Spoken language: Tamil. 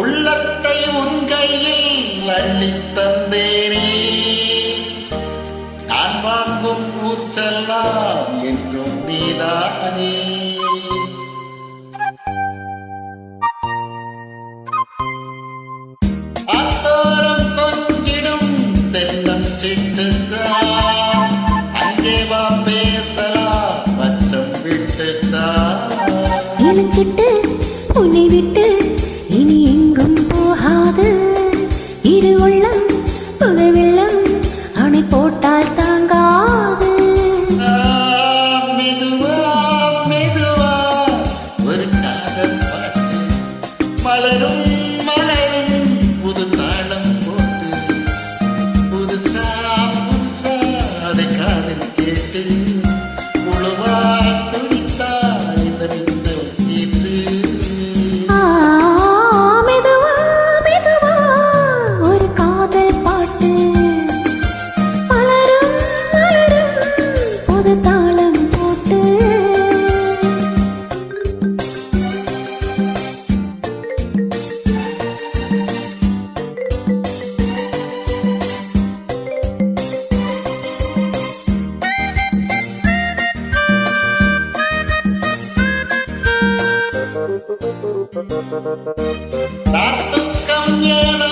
உள்ளத்தை உன் கையில் அள்ளித் தந்தேனே. நான் வாங்கும் பூச்செல்லாம் என்றும் நீதானே. அத்தோரம் கொஞ்சிடும் தென்னம் சிட்டுத்தான், அங்கே வா பேசலாம் பச்சம் விட்டுத்தான். எனக்கிட்டு உன்னை விட்டு இனி எங்கும் போகாது. இரு உள்ளம் புது வெள்ளம் அணை போட்டால் தாங்காது. மெதுவா மெதுவா ஒரு காதல் பாட்டு மலரும் மலரும் புது தாளம் போட்டு புதுசா புதுசா அதை காதில் கேட்டு உழுவா துடித்தா இந்த விந்த கீற்று. மெதுவா மெதுவா ஒரு காதல் பாட்டு மலரும் மலரும் புது தாளம் போட்டு. நான் துக்கம் ஏதோ